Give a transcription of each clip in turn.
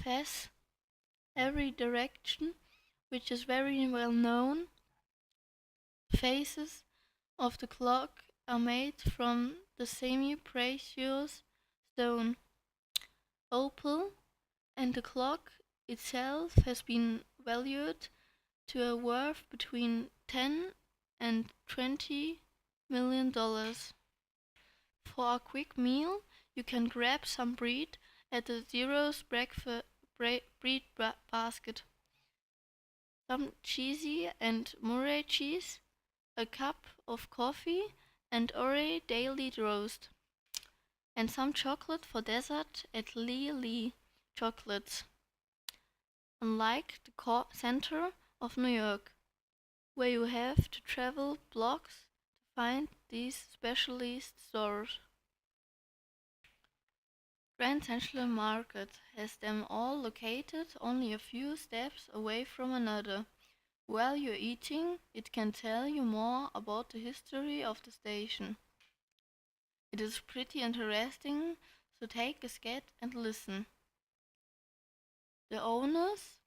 face every direction, which is very well known. Faces of the clock are made from the semi-precious stone opal, and the clock itself has been valued to a worth between 10 and $20 million. For a quick meal, you can grab some bread at the Zero's bread basket, some cheesy and Murray cheese, a cup of coffee, and Oreo daily roast, and some chocolate for dessert at LUO Chocolates. Unlike the center of New York, where you have to travel blocks to find these specialist stores, Grand Central Market has them all located only a few steps away from another. While you're eating, it can tell you more about the history of the station. It is pretty interesting, so take a seat and listen. The owners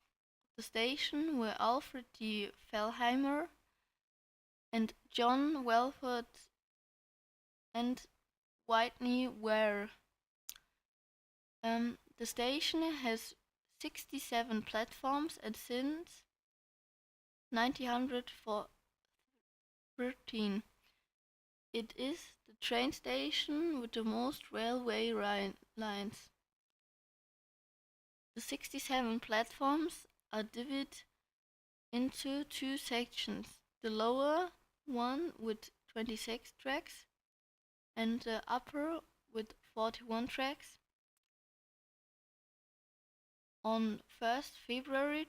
of the station were Alfred D. Fellheimer and John Welford and Whitney Ware. The station has 67 platforms and since 1913. It is the train station with the most railway lines. The 67 platforms are divided into two sections, the lower one with 26 tracks and the upper with 41 tracks. On 1st February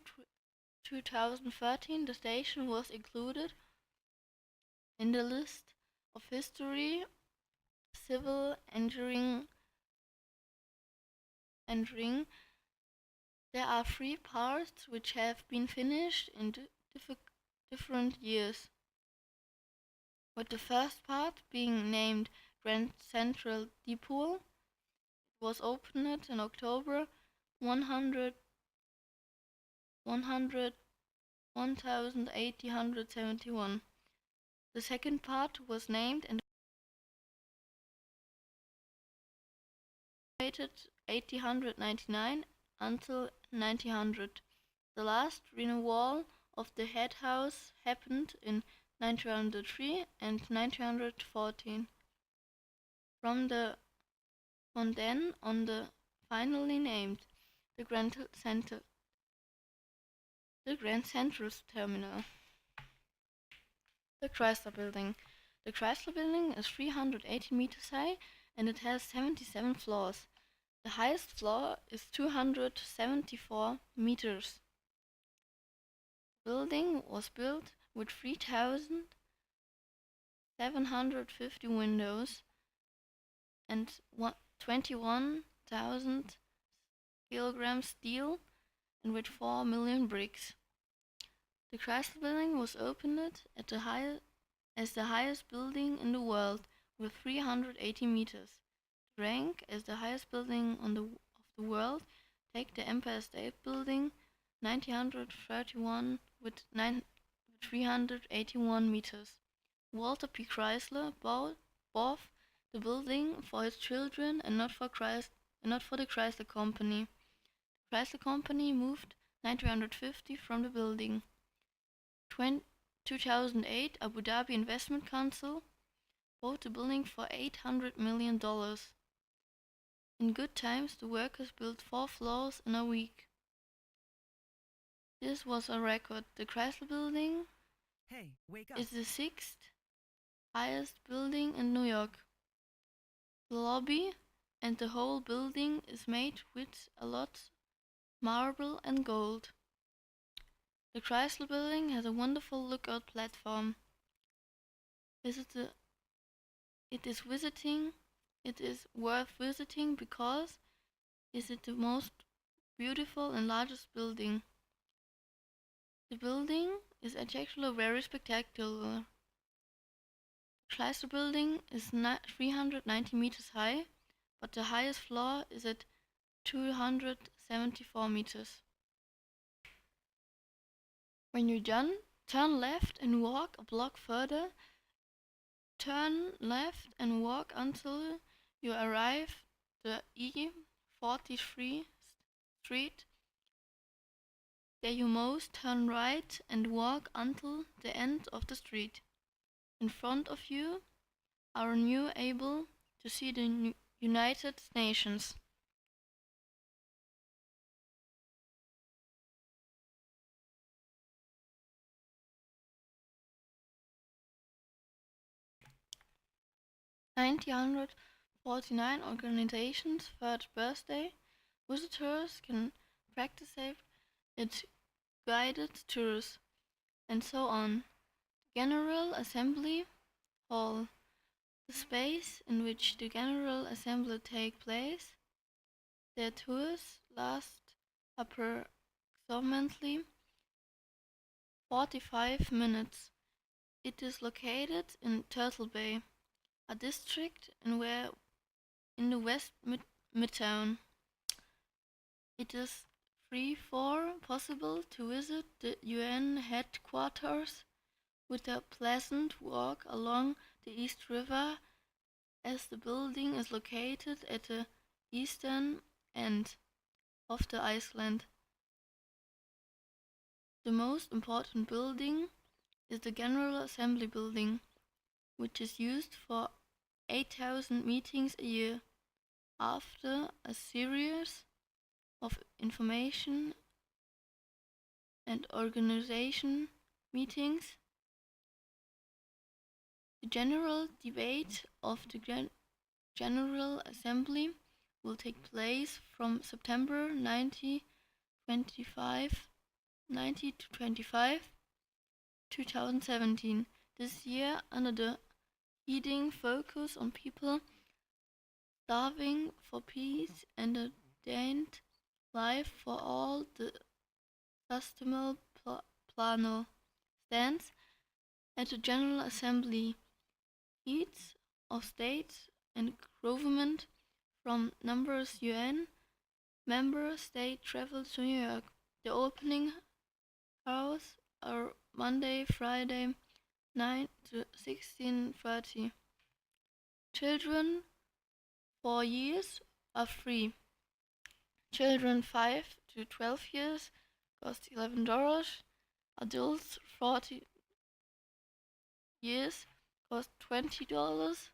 2013, the station was included in the list of history civil engineering. There are three parts which have been finished in different years, with the first part being named Grand Central Depot. It was opened in October 1871. The second part was named and operated 1899 until 1900. The last renewal of the head house happened in 1903 and 1914. From then on, the finally named the Grand Central Terminal. The Chrysler Building. The Chrysler Building is 380 meters high and it has 77 floors. The highest floor is 274 meters. The building was built with 3,750 windows and 21,000 kilograms steel and with 4 million bricks. The Chrysler Building was opened as the highest building in the world with 380 meters. The rank as the highest building of the world take the Empire State Building 1931 with 381 meters. Walter P. Chrysler bought the building for his children and not for the Chrysler Company. The Chrysler Company moved 1950 from the building. 2008, Abu Dhabi Investment Council bought the building for $800 million. In good times, the workers built 4 floors in a week. This was a record. The Chrysler Building is the 6th highest building in New York. The lobby and the whole building is made with a lot marble and gold. The Chrysler Building has a wonderful lookout platform. It is worth visiting because it is the most beautiful and largest building. The building is actually very spectacular. The Chrysler Building is 390 meters high, but the highest floor is at 274 74 meters. When you're done, turn left and walk a block further. Turn left and walk until you arrive the E43 street. There you must turn right and walk until the end of the street. In front of you are you able to see the United Nations. (1949) organization's third birthday. Visitors can practice its guided tours, and so on. General Assembly Hall, the space in which the General Assembly takes place. Their tours last approximately 45 minutes. It is located in Turtle Bay, a district in the West Midtown. It is therefore possible to visit the UN headquarters with a pleasant walk along the East River, as the building is located at the eastern end of the island. The most important building is the General Assembly Building, which is used for 8,000 meetings a year. After a series of information and organization meetings, the general debate of the General Assembly will take place from September 90 to 25, 2017. This year, under the heading Focus on People Starving for Peace and a Decent Life for All, the Sustainable Plan stands at the General Assembly. Heads of state and government from numerous UN member states travel to New York. The opening hours are Monday, Friday, 9 to 16:30. Children 4 years are free. Children 5 to 12 years cost $11. Adults 40 years cost $20.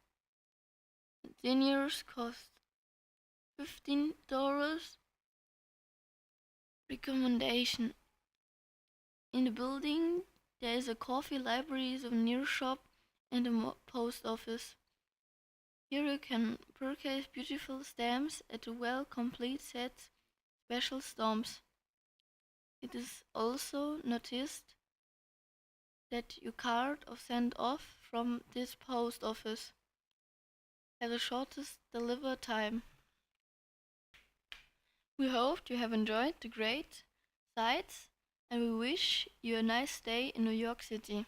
Seniors cost $15. Recommendation: in the building there is a coffee, library, souvenir shop and a post office. Here you can purchase beautiful stamps at a well-complete set special stamps. It is also noticed that your card of sent off from this post office has the shortest delivery time. We hope you have enjoyed the great sights, and we wish you a nice day in New York City.